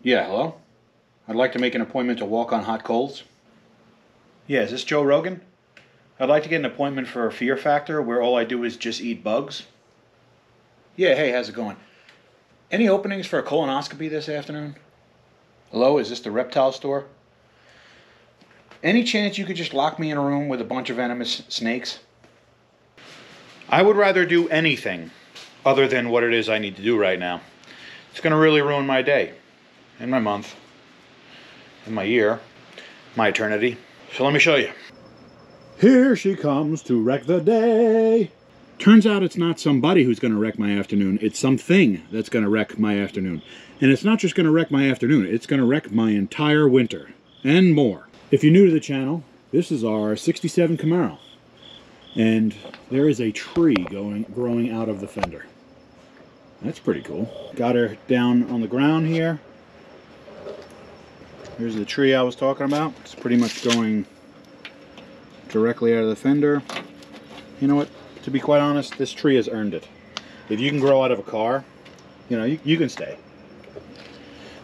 Yeah, hello? I'd like to make an appointment to walk on hot coals. Yeah, is this Joe Rogan? I'd like to get an appointment for a Fear Factor where all I do is just eat bugs. Yeah, hey, how's it going? Any openings for a colonoscopy this afternoon? Hello, is this the reptile store? Any chance you could just lock me in a room with a bunch of venomous snakes? I would rather do anything other than what it is I need to do right now. It's going to really ruin my day, and my month, and my year, my eternity. So let me show you. Here she comes to wreck the day. Turns out it's not somebody who's going to wreck my afternoon. It's something that's going to wreck my afternoon. And it's not just going to wreck my afternoon. It's going to wreck my entire winter and more. If you're new to the channel, this is our 67 Camaro. And there is a tree growing out of the fender. That's pretty cool. Got her down on the ground here. Here's the tree I was talking about. It's pretty much going directly out of the fender. You know what? To be quite honest, this tree has earned it. If you can grow out of a car, you know, you can stay.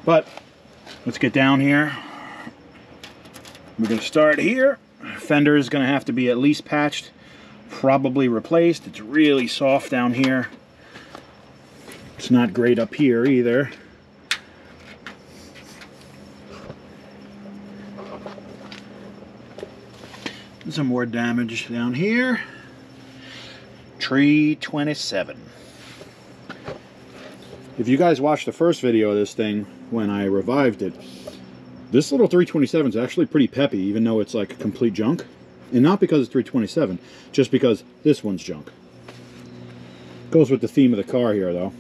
But let's get down here. We're going to start here. Fender is going to have to be at least patched, probably replaced. It's really soft down here. It's not great up here either. Some more damage down here. Tree 27. If you guys watched the first video of this thing when I revived it, this little 327 is actually pretty peppy, even though it's like complete junk. And not because it's 327, just because this one's junk. Goes with the theme of the car here, though.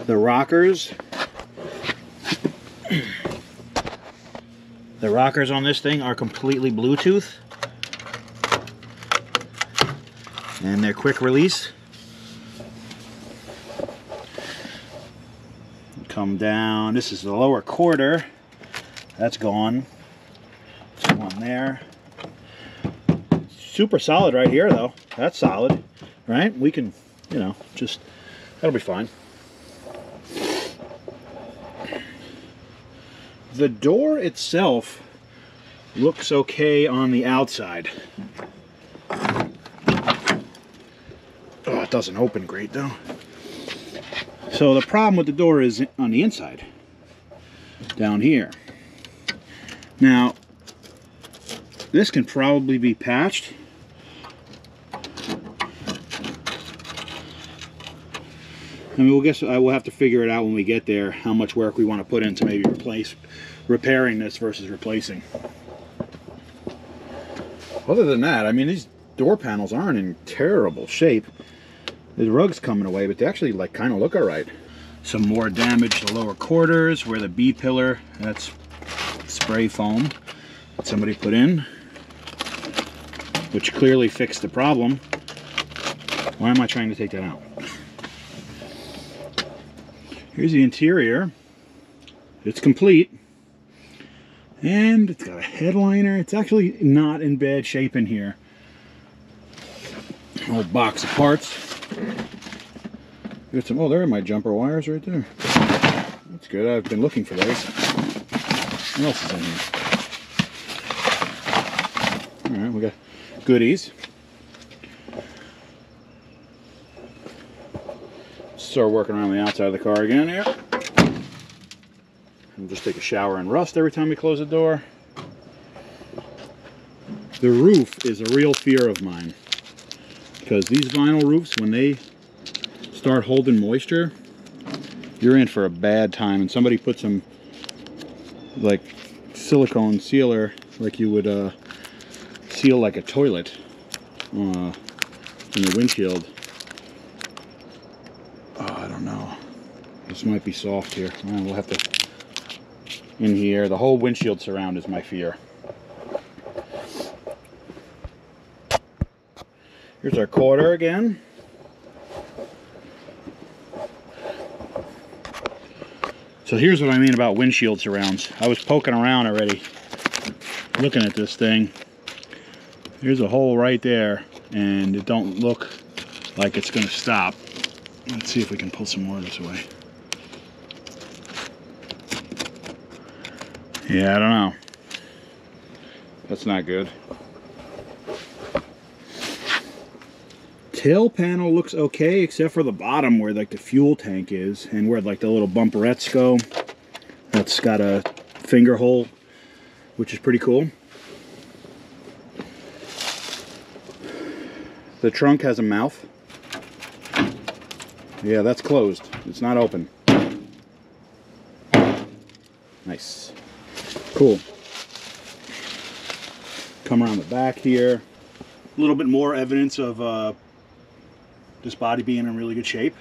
The rockers. The rockers on this thing are completely Bluetooth. And they're quick release. Come down. This is the lower quarter. That's gone. There's one there. Super solid right here, though. That's solid, right? We can, you know, just, that'll be fine. The door itself looks okay on the outside. Oh, it doesn't open great though. So the problem with the door is on the inside, down here. Now, this can probably be patched. I mean, we'll have to figure it out when we get there, how much work we want to put into maybe repairing this versus replacing. Other than that, I mean, these door panels aren't in terrible shape. The rug's coming away, but they actually like kind of look all right. Some more damage to the lower quarters where the B pillar, that's spray foam that somebody put in, which clearly fixed the problem. Why am I trying to take that out? Here's the interior. It's complete. And it's got a headliner. It's actually not in bad shape in here. Whole box of parts. Got some, oh, there are my jumper wires right there. That's good. I've been looking for those. What else is in here? Alright, we got goodies. Start working around the outside of the car again here. And just take a shower in rust every time we close the door. The roof is a real fear of mine, because these vinyl roofs, when they start holding moisture, you're in for a bad time. And somebody put some like silicone sealer, like you would seal like a toilet in the windshield. Oh, I don't know. This might be soft here. We'll have to. In here, the whole windshield surround is my fear. Here's our quarter again. So here's what I mean about windshield surrounds. I was poking around already, looking at this thing. There's a hole right there, and it don't look like it's going to stop. Let's see if we can pull some more this way. Yeah, I don't know. That's not good. Tail panel looks okay, except for the bottom where like the fuel tank is and where like the little bumperettes go. That's got a finger hole, which is pretty cool. The trunk has a mouth. Yeah, that's closed. It's not open. Nice. Cool. Come around the back here. A little bit more evidence of this body being in really good shape.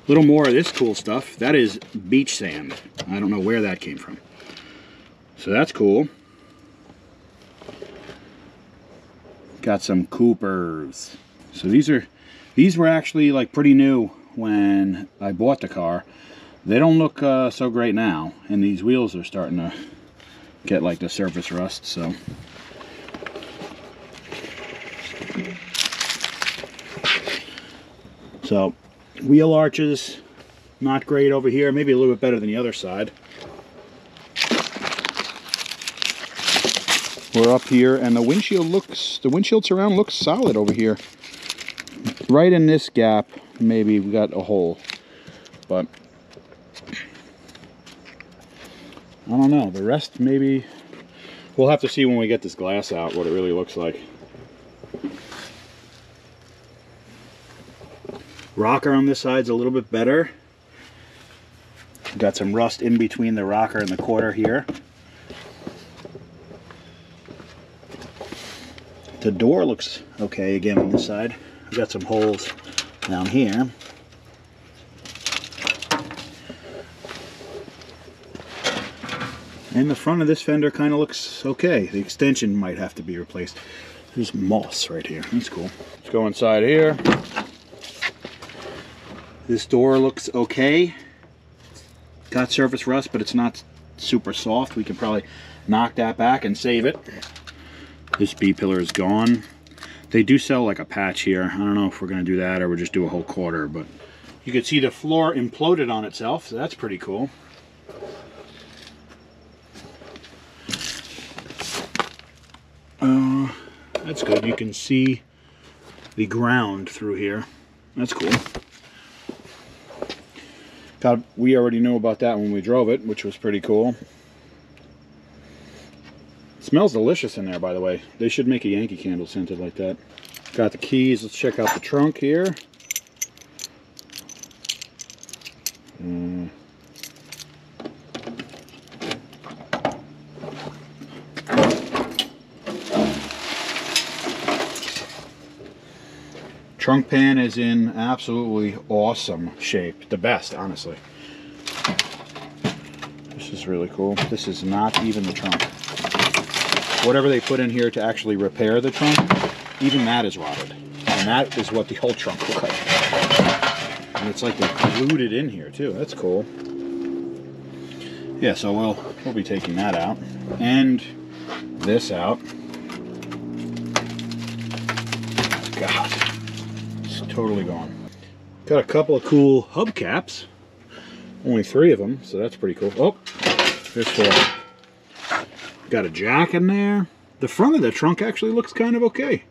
A little more of this cool stuff. That is beach sand. I don't know where that came from. So that's cool. Got some Coopers. So these were actually like pretty new when I bought the car. They don't look so great now, and these wheels are starting to get like the surface rust. So wheel arches, not great over here. Maybe a little bit better than the other side. We're up here, and the windshield surround looks solid over here. Right in this gap, maybe we got a hole, but I don't know. The rest, maybe we'll have to see when we get this glass out what it really looks like. Rocker on this side's a little bit better. Got some rust in between the rocker and the quarter here. The door looks okay again on this side. I've got some holes down here. And the front of this fender kind of looks okay. The extension might have to be replaced. There's moss right here. That's cool. Let's go inside here. This door looks okay. Got surface rust, but it's not super soft. We can probably knock that back and save it. This B-pillar is gone. They do sell like a patch here. I don't know if we're going to do that or we'll just do a whole quarter, but you can see the floor imploded on itself, so that's pretty cool. That's good. You can see the ground through here. That's cool. We already knew about that when we drove it, which was pretty cool. It smells delicious in there, by the way. They should make a Yankee Candle scented like that. Got the keys. Let's check out the trunk here. Trunk pan is in absolutely awesome shape. The best, honestly. This is really cool. This is not even the trunk. Whatever they put in here to actually repair the trunk, even that is rotted. And that is what the whole trunk looks like. And it's like they glued it in here too. That's cool. Yeah, so we'll be taking that out. And this out. God. Totally gone. Got a couple of cool hubcaps. Only 3 of them, so that's pretty cool. Oh, there's 4. Got a jack in there. The front of the trunk actually looks kind of okay.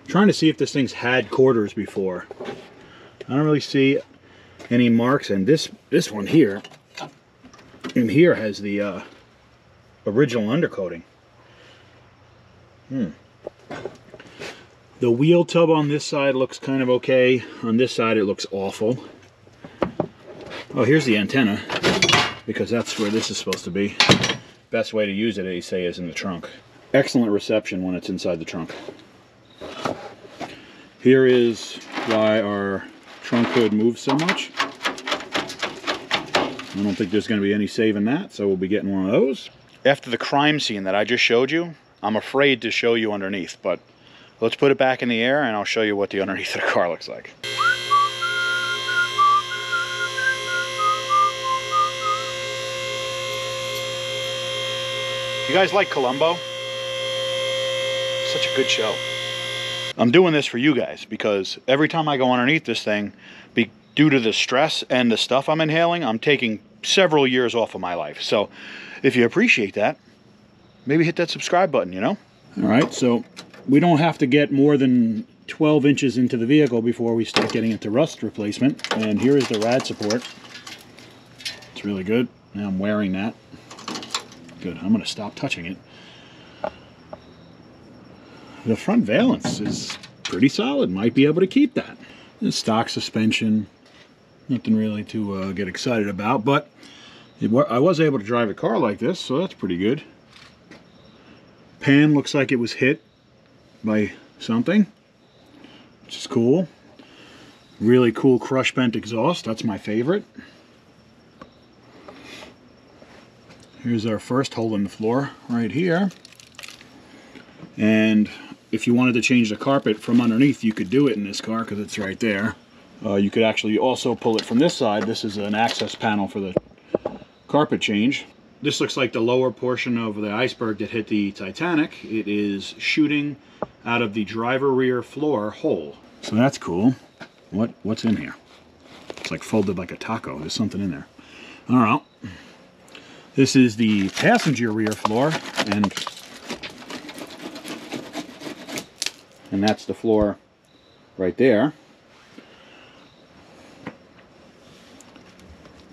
Trying to see if this thing's had quarters before. I don't really see any marks, and this one here, in here has the original undercoating. The wheel tub on this side looks kind of okay. On this side it looks awful. Oh, here's the antenna, because that's where this is supposed to be. Best way to use it, they say, is in the trunk. Excellent reception when it's inside the trunk. Here is why our trunk hood moves so much. I don't think there's going to be any saving that, so we'll be getting one of those. After the crime scene that I just showed you, I'm afraid to show you underneath, but let's put it back in the air and I'll show you what the underneath of the car looks like. You guys like Columbo? Such a good show. I'm doing this for you guys because every time I go underneath this thing, due to the stress and the stuff I'm inhaling, I'm taking several years off of my life. So if you appreciate that, maybe hit that subscribe button, you know? All right, so we don't have to get more than 12 inches into the vehicle before we start getting into rust replacement. And here is the rad support. It's really good. Now I'm wearing that. Good, I'm gonna stop touching it. The front valance is pretty solid. Might be able to keep that. The stock suspension, nothing really to get excited about, but I was able to drive a car like this, so that's pretty good. Pan looks like it was hit by something, which is cool. Really cool crush bent exhaust. That's my favorite. Here's our first hole in the floor right here. And if you wanted to change the carpet from underneath, you could do it in this car because it's right there. You could actually also pull it from this side. This is an access panel for the carpet change. This looks like the lower portion of the iceberg that hit the Titanic. It is shooting out of the driver rear floor hole. So that's cool. What's in here? It's like folded like a taco. There's something in there. All right. This is the passenger rear floor, and that's the floor right there.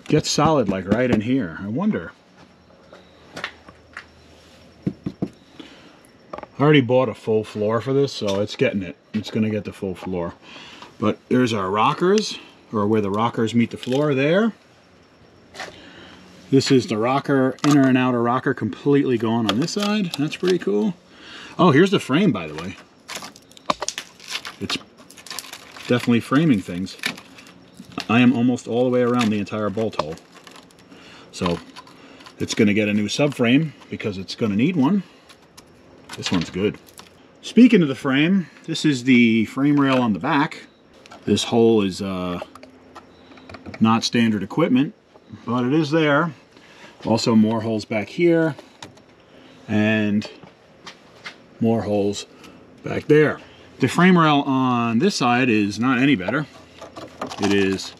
Gets solid like right in here. I wonder. I already bought a full floor for this, so it's getting it. It's going to get the full floor. But there's our rockers, or where the rockers meet the floor there. This is the rocker, inner and outer rocker completely gone on this side. That's pretty cool. Oh, here's the frame, by the way. It's definitely framing things. I am almost all the way around the entire bolt hole. So it's going to get a new subframe because it's going to need one. This one's good. Speaking of the frame, this is the frame rail on the back. This hole is not standard equipment, but it is there. Also more holes back here and more holes back there. The frame rail on this side is not any better. It is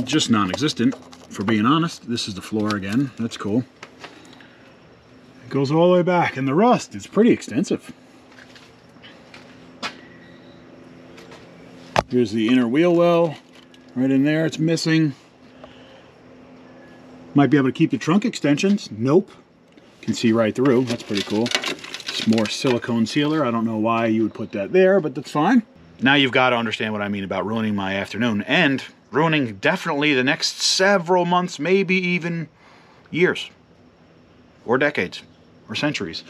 just non-existent, for being honest. This is the floor again. That's cool. It goes all the way back, and the rust is pretty extensive. Here's the inner wheel well. Right in there, it's missing. Might be able to keep the trunk extensions. Nope. Can see right through. That's pretty cool. It's more silicone sealer. I don't know why you would put that there, but that's fine. Now you've got to understand what I mean about ruining my afternoon, and ruining definitely the next several months, maybe even years, or decades, or centuries,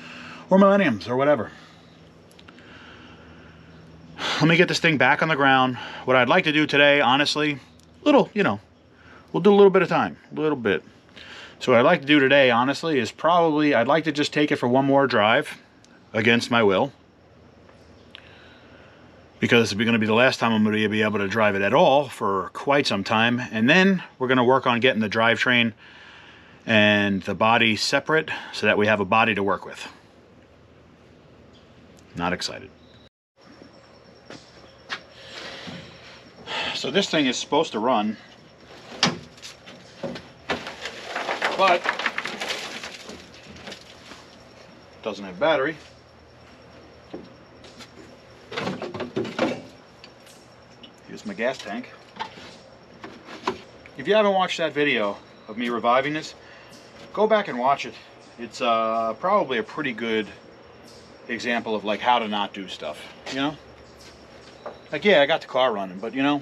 or millenniums, or whatever. Let me get this thing back on the ground. What I'd like to do today, honestly, we'll do a little bit of time, a little bit. So what I'd like to do today, honestly, is probably, I'd like to just take it for one more drive against my will. Because it's going to be the last time I'm going to be able to drive it at all for quite some time. And then we're going to work on getting the drivetrain and the body separate so that we have a body to work with. Not excited. So this thing is supposed to run, but doesn't have battery. Here's my gas tank. If you haven't watched that video of me reviving this, go back and watch it. It's probably a pretty good example of like how to not do stuff, you know? Like, yeah, I got the car running, but you know,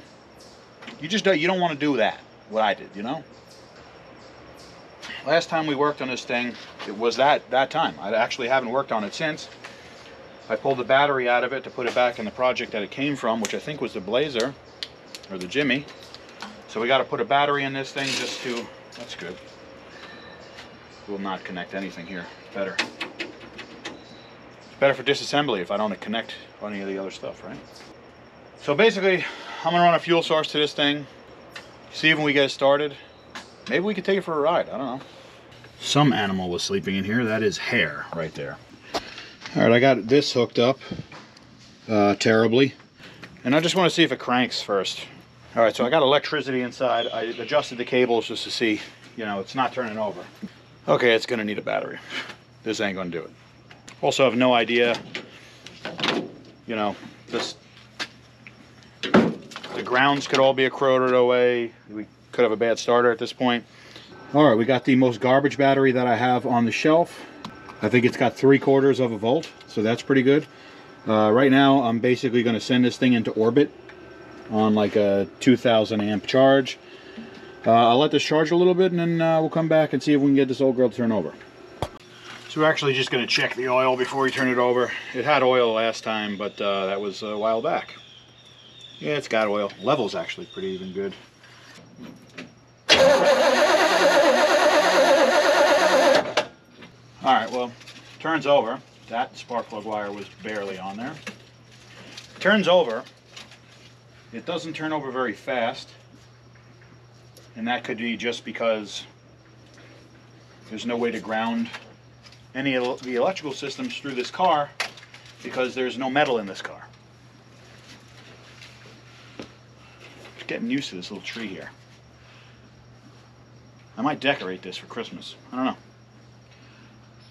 you don't want to do that, what I did, you know? Last time we worked on this thing, it was that time. I actually haven't worked on it since. I pulled the battery out of it to put it back in the project that it came from, which I think was the Blazer, or the Jimmy. So we got to put a battery in this thing just to, that's good. Will not connect anything here. Better. It's better for disassembly if I don't connect any of the other stuff, right? So basically, I'm gonna run a fuel source to this thing, see if we get it started. Maybe we could take it for a ride, I don't know. Some animal was sleeping in here. That is hair right there. All right, I got this hooked up terribly, and I just want to see if it cranks first. All right, so I got electricity inside. I adjusted the cables just to see, you know, it's not turning over. Okay, it's gonna need a battery. This ain't gonna do it. Also have no idea, you know, the grounds could all be corroded away. We could have a bad starter at this point. All right, we got the most garbage battery that I have on the shelf. I think it's got 3/4 of a volt, so that's pretty good. Right now, I'm basically going to send this thing into orbit on like a 2,000 amp charge. I'll let this charge a little bit, and then we'll come back and see if we can get this old girl to turn over. So we're actually just going to check the oil before we turn it over. It had oil last time, but that was a while back. Yeah, it's got oil. Level's actually pretty even good. All right, well, turns over. That spark plug wire was barely on there. Turns over. It doesn't turn over very fast. And that could be just because there's no way to ground any of the electrical systems through this car because there's no metal in this car. Just getting used to this little tree here. I might decorate this for Christmas. I don't know.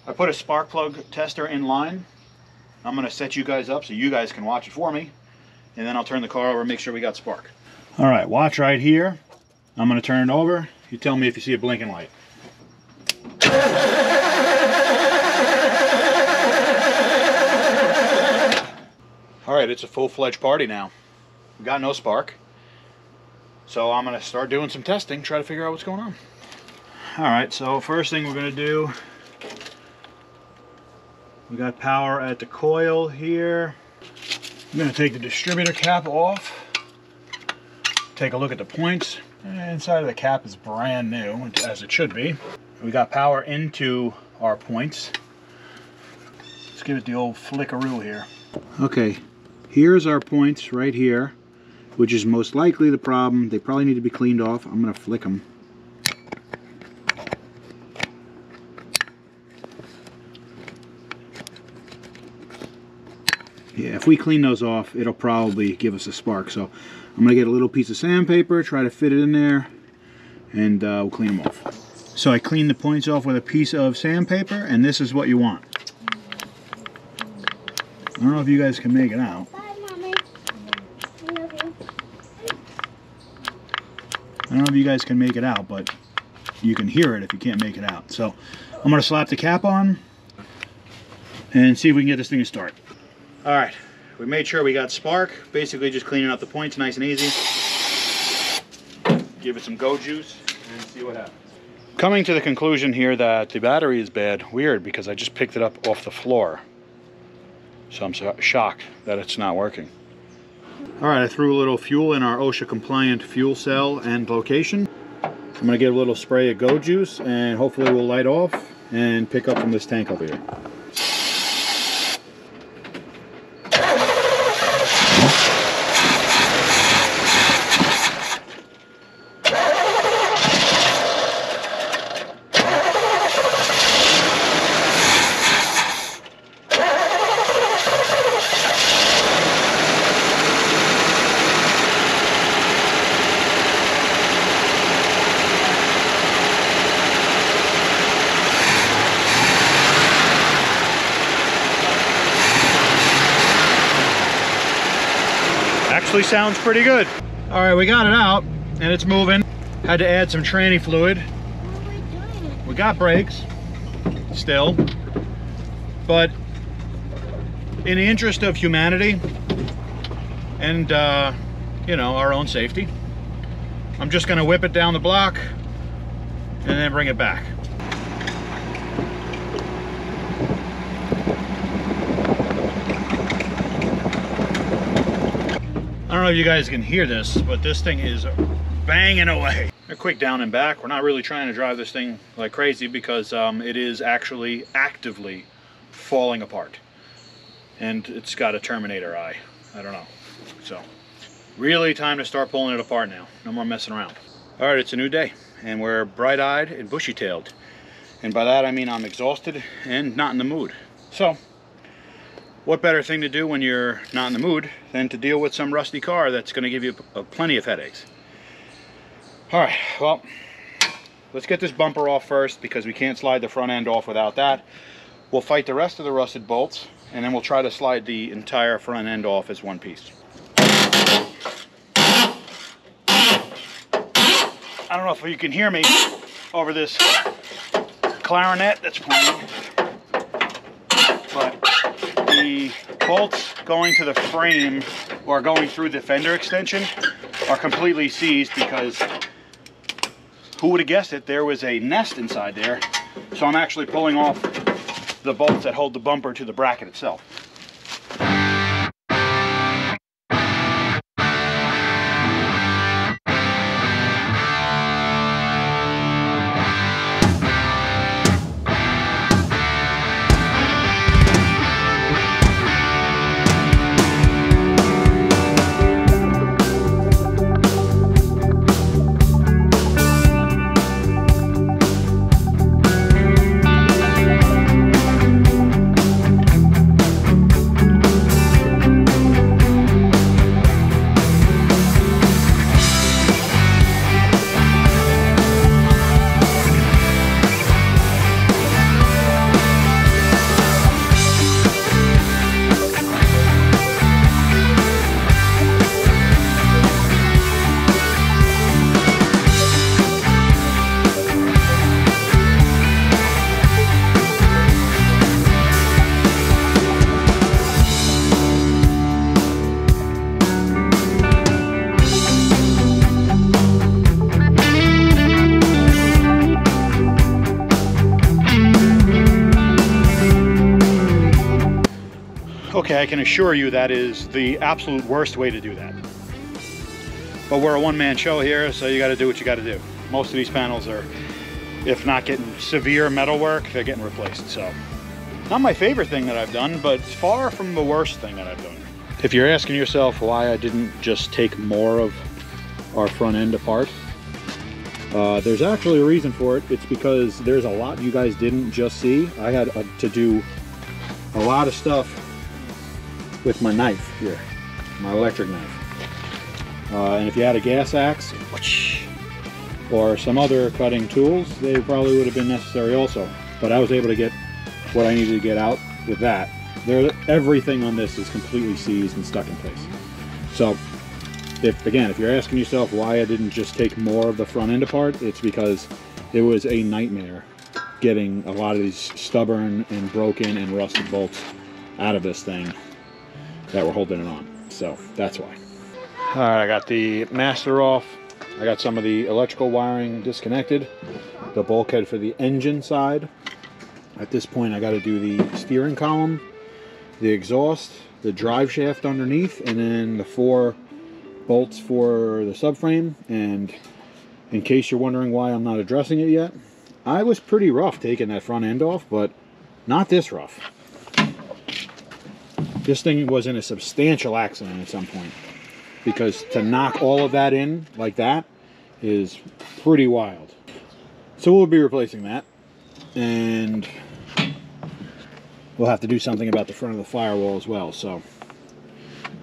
I put a spark plug tester in line. I'm going to set you guys up so you guys can watch it for me. And then I'll turn the car over and make sure we got spark. All right, watch right here. I'm going to turn it over. You tell me if you see a blinking light. All right, it's a full-fledged party now. We got no spark. So I'm going to start doing some testing, try to figure out what's going on. All right, so first thing we're going to do, we got power at the coil here. I'm going to take the distributor cap off, take a look at the points. Inside of the cap is brand new, as it should be. We got power into our points. Let's give it the old flickaroo here. Okay, here's our points right here, which is most likely the problem. They probably need to be cleaned off. I'm going to flick them. Yeah, if we clean those off, it'll probably give us a spark. So I'm going to get a little piece of sandpaper, try to fit it in there, and we'll clean them off. So I cleaned the points off with a piece of sandpaper, and this is what you want. I don't know if you guys can make it out. Bye, Mommy. I love you. I don't know if you guys can make it out, but you can hear it if you can't make it out. So I'm going to slap the cap on and see if we can get this thing to start. All right, we made sure we got spark. Basically just cleaning up the points nice and easy. Give it some go juice and see what happens. Coming to the conclusion here that the battery is bad. Weird, because I just picked it up off the floor. So I'm shocked that it's not working. All right, I threw a little fuel in our OSHA compliant fuel cell and location. I'm gonna give a little spray of go juice and hopefully we'll light off and pick up from this tank over here. Actually sounds pretty good. All right, we got it out and it's moving. Had to add some tranny fluid. What are we doing? We got brakes still, but in the interest of humanity and you know, our own safety, I'm just gonna whip it down the block and then bring it back. I don't know if you guys can hear this, but this thing is banging away. A quick down and back. We're not really trying to drive this thing like crazy because it is actually actively falling apart. And it's got a Terminator eye. I don't know. So, really time to start pulling it apart now. No more messing around. All right, it's a new day, and we're bright-eyed and bushy-tailed. And by that I mean I'm exhausted and not in the mood. So, what better thing to do when you're not in the mood than to deal with some rusty car that's going to give you plenty of headaches. All right, well, let's get this bumper off first because we can't slide the front end off without that. We'll fight the rest of the rusted bolts, and then we'll try to slide the entire front end off as one piece. I don't know if you can hear me over this clarinet that's playing, but the bolts going to the frame or going through the fender extension are completely seized because, who would have guessed it, there was a nest inside there. So I'm actually pulling off the bolts that hold the bumper to the bracket itself. Okay, I can assure you that is the absolute worst way to do that. But we're a one-man show here, so you got to do what you got to do. Most of these panels are, if not getting severe metal work, they're getting replaced. So, not my favorite thing that I've done, but far from the worst thing that I've done. If you're asking yourself why I didn't just take more of our front end apart, there's actually a reason for it. It's because there's a lot you guys didn't just see. I had to do a lot of stuff with my knife here, my electric knife. And if you had a gas axe or some other cutting tools, they probably would have been necessary also. But I was able to get what I needed to get out with that. Everything on this is completely seized and stuck in place. So, if you're asking yourself why I didn't just take more of the front end apart, it's because it was a nightmare getting a lot of these stubborn and broken and rusted bolts out of this thing that we're holding it on. So that's why. All right, I got the master off. I got some of the electrical wiring disconnected. The bulkhead for the engine side. At this point, I got to do the steering column, the exhaust, the drive shaft underneath, and then the 4 bolts for the subframe. And in case you're wondering why I'm not addressing it yet, I was pretty rough taking that front end off, but not this rough. This thing was in a substantial accident at some point, because to knock all of that in like that is pretty wild. So we'll be replacing that, and we'll have to do something about the front of the firewall as well. So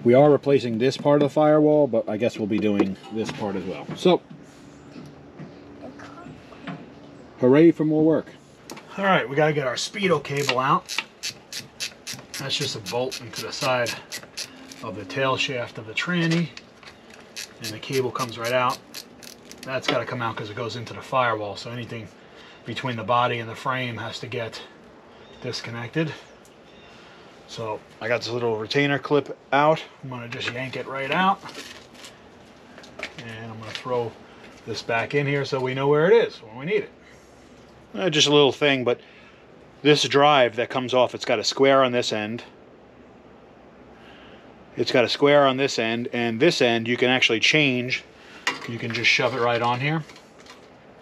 we are replacing this part of the firewall, but I guess we'll be doing this part as well. So hooray for more work. All right, we got to get our speedo cable out. That's just a bolt into the side of the tail shaft of the tranny, and the cable comes right out. That's got to come out because it goes into the firewall, so anything between the body and the frame has to get disconnected. So I got this little retainer clip out. I'm going to just yank it right out, and I'm going to throw this back in here so we know where it is when we need it. Just a little thing, but this drive that comes off, it's got a square on this end. It's got a square on this end, and this end you can actually change. You can just shove it right on here,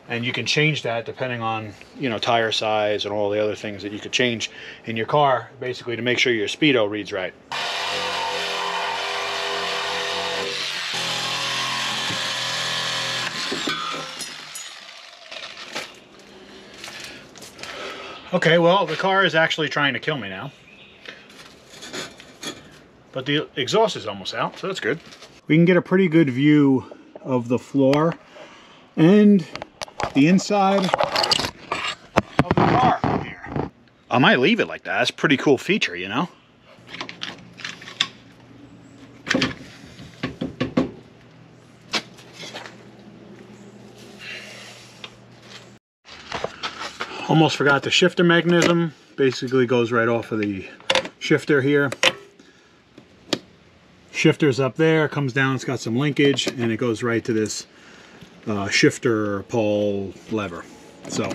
and you can change that depending on, you know, tire size and all the other things that you could change in your car, basically to make sure your speedo reads right. Okay, well, the car is actually trying to kill me now. but the exhaust is almost out, so that's good. We can get a pretty good view of the floor and the inside of the car from here. I might leave it like that. That's a pretty cool feature, you know? Almost forgot the shifter mechanism. Basically goes right off of the shifter here. Shifter's up there, comes down, it's got some linkage, and it goes right to this shifter pole lever. So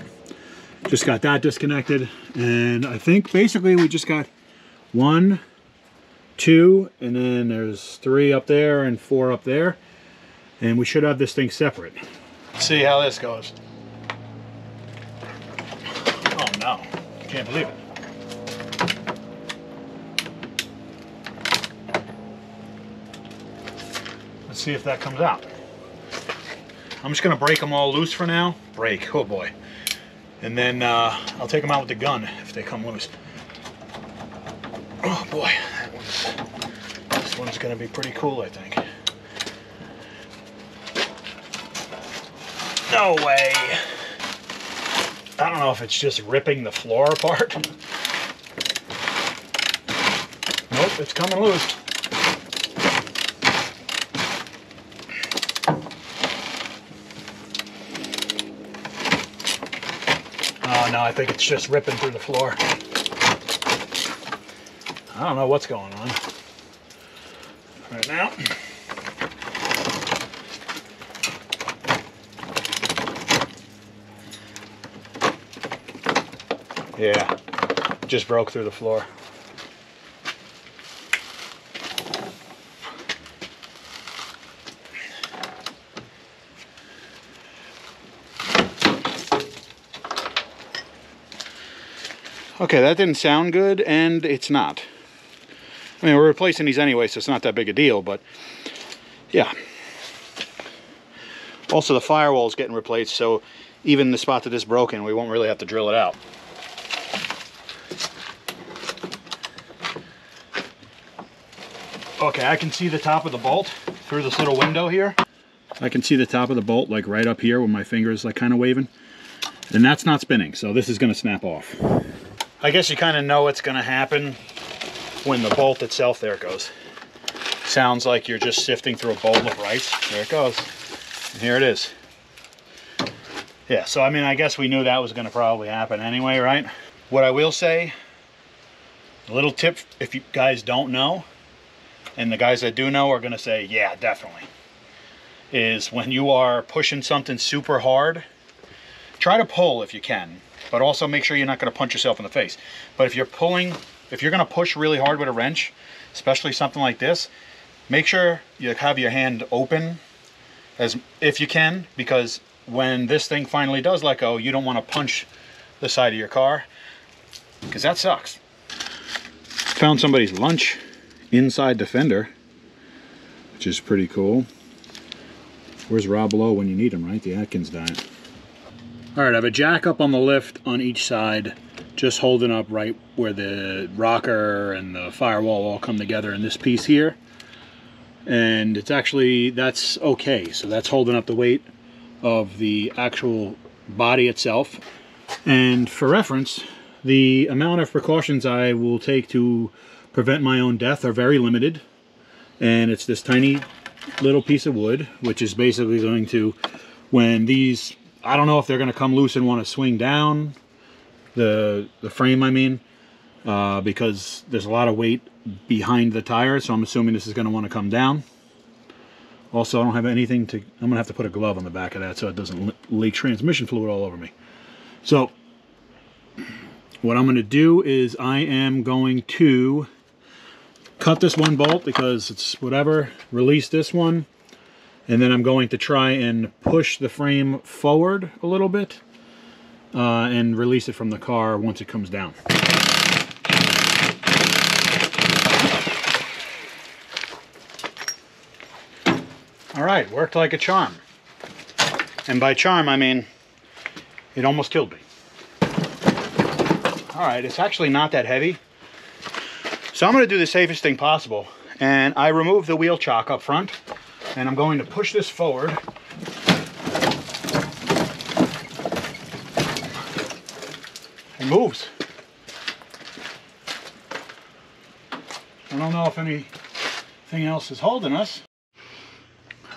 just got that disconnected, and I think basically we just got 1, 2, and then there's 3 up there and 4 up there, and we should have this thing separate. Let's see how this goes. Oh no, can't believe it. Let's see if that comes out. I'm just gonna break them all loose for now. Break, oh boy. And then I'll take them out with the gun if they come loose. Oh boy, this one's gonna be pretty cool, I think. No way. I don't know if it's just ripping the floor apart. Nope, it's coming loose. Oh no, I think it's just ripping through the floor. I don't know what's going on right now. Yeah, just broke through the floor. Okay, that didn't sound good, and it's not. I mean, we're replacing these anyway, so it's not that big a deal, but yeah. Also, the firewall is getting replaced, so even the spot that is broken, we won't really have to drill it out. Okay, I can see the top of the bolt through this little window here. I can see the top of the bolt like right up here where my finger is like kind of waving. And that's not spinning, so this is going to snap off. I guess you kind of know what's going to happen when the bolt itself, there it goes. Sounds like you're just sifting through a bowl of rice. There it goes. And here it is. Yeah, so I mean, I guess we knew that was going to probably happen anyway, right? What I will say, a little tip if you guys don't know, and the guys that do know are going to say, yeah, definitely, is when you are pushing something super hard, try to pull if you can, but also make sure you're not going to punch yourself in the face. But if you're pulling, if you're going to push really hard with a wrench, especially something like this, make sure you have your hand open as if you can, because when this thing finally does let go, you don't want to punch the side of your car, because that sucks. Found somebody's lunch inside the fender, which is pretty cool. Where's Rob Lowe when you need him, right? The Atkins diet. All right, I have a jack up on the lift on each side, just holding up right where the rocker and the firewall all come together in this piece here. And it's actually, that's okay. So that's holding up the weight of the actual body itself. And for reference, the amount of precautions I will take to prevent my own death are very limited. And it's this tiny little piece of wood, which is basically going to, when these, I don't know if they're going to come loose and want to swing down the frame, I mean, because there's a lot of weight behind the tire, so I'm assuming this is going to want to come down. Also, I don't have anything to, I'm going to have to put a glove on the back of that so it doesn't leak transmission fluid all over me. So what I'm going to do is I am going to cut this one bolt because it's whatever, release this one, and then I'm going to try and push the frame forward a little bit and release it from the car once it comes down. All right, worked like a charm. And by charm, I mean, it almost killed me. All right, it's actually not that heavy. So I'm gonna do the safest thing possible And I removed the wheel chock up front, and I'm going to push this forward. It moves. I don't know if anything else is holding us.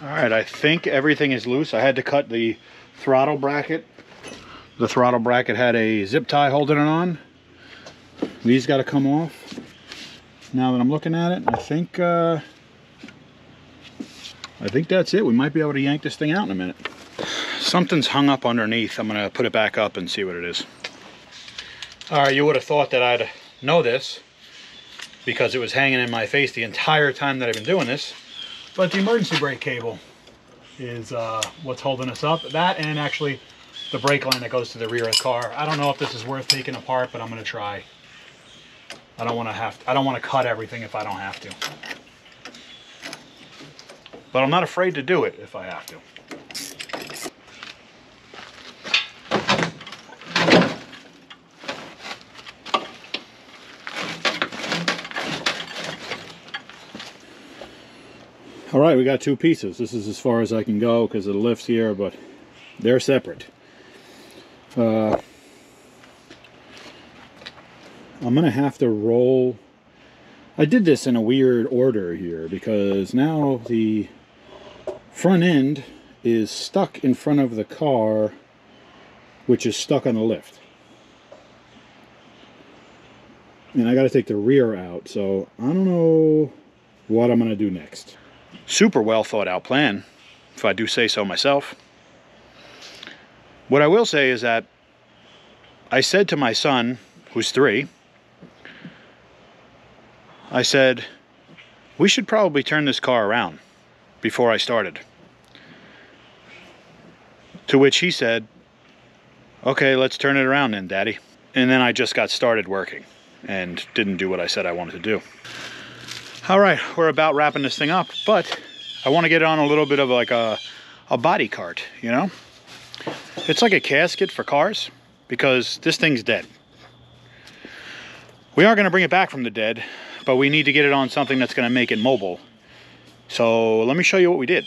All right, I think everything is loose. I had to cut the throttle bracket. The throttle bracket had a zip tie holding it on. These got to come off. Now that I'm looking at it, I think that's it. We might be able to yank this thing out in a minute. Something's hung up underneath. I'm gonna put it back up and see what it is. All right, you would have thought that I'd know this because it was hanging in my face the entire time that I've been doing this. But the emergency brake cable is what's holding us up. That and actually the brake line that goes to the rear of the car. I don't know if this is worth taking apart, but I'm gonna try. I don't want to cut everything if I don't have to. But I'm not afraid to do it if I have to. All right, we got two pieces. This is as far as I can go because of the lifts here, but they're separate. I'm gonna have to roll. I did this in a weird order here because now the front end is stuck in front of the car, which is stuck on the lift. And I got to take the rear out, so I don't know what I'm gonna do next. Super well thought out plan, if I do say so myself. What I will say is that I said to my son, who's 3, I said, we should probably turn this car around before I started. To which he said, okay, let's turn it around then, Daddy. And then I just got started working and didn't do what I said I wanted to do. All right, we're about wrapping this thing up, but I want to get it on a little bit of like a body cart, you know? It's like a casket for cars because this thing's dead. We are going to bring it back from the dead, but we need to get it on something that's going to make it mobile. So let me show you what we did.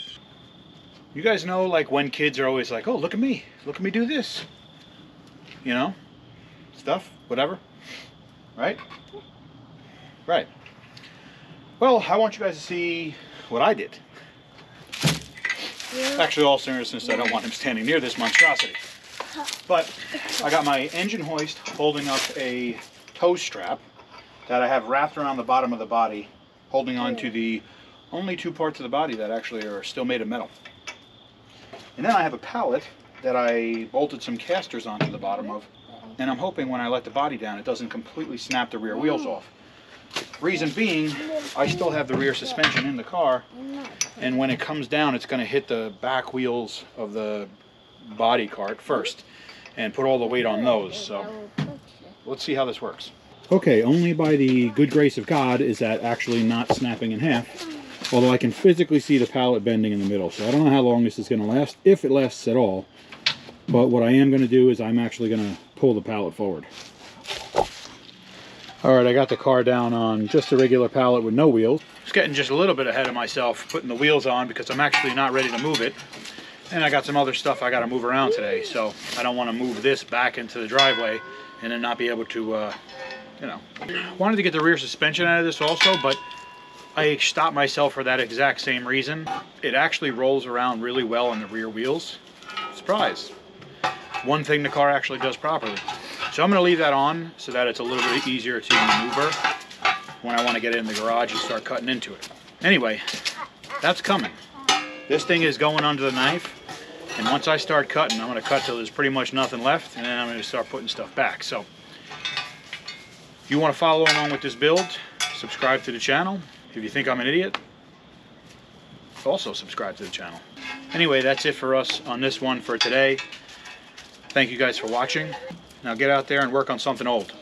You guys know, like, when kids are always like, oh, look at me do this. You know, stuff, whatever, right? Right. Well, I want you guys to see what I did. Yeah. Actually, all seriousness, I don't want him standing near this monstrosity. But I got my engine hoist holding up a tow strap that I have wrapped around the bottom of the body, holding on to the only 2 parts of the body that actually are still made of metal. And then I have a pallet that I bolted some casters onto the bottom of, and I'm hoping when I let the body down it doesn't completely snap the rear wheels off. Reason being, I still have the rear suspension in the car, and when it comes down it's going to hit the back wheels of the body cart first and put all the weight on those. So let's see how this works. Okay, only by the good grace of God is that actually not snapping in half, although I can physically see the pallet bending in the middle. So I don't know how long this is going to last, if it lasts at all. But what I am going to do is I'm actually going to pull the pallet forward. Alright, I got the car down on just a regular pallet with no wheels. Just getting just a little bit ahead of myself putting the wheels on because I'm actually not ready to move it. And I got some other stuff I got to move around today, so I don't want to move this back into the driveway and then not be able to, you know. Wanted to get the rear suspension out of this also, but I stopped myself for that exact same reason. It actually rolls around really well on the rear wheels. Surprise. One thing the car actually does properly. So I'm going to leave that on so that it's a little bit easier to maneuver when I want to get it in the garage and start cutting into it. Anyway, that's coming. This thing is going under the knife, and once I start cutting, I'm going to cut till there's pretty much nothing left, and then I'm going to start putting stuff back. So if you want to follow along with this build, subscribe to the channel. If you think I'm an idiot, also subscribe to the channel. Anyway, that's it for us on this one for today. Thank you guys for watching. Now get out there and work on something old.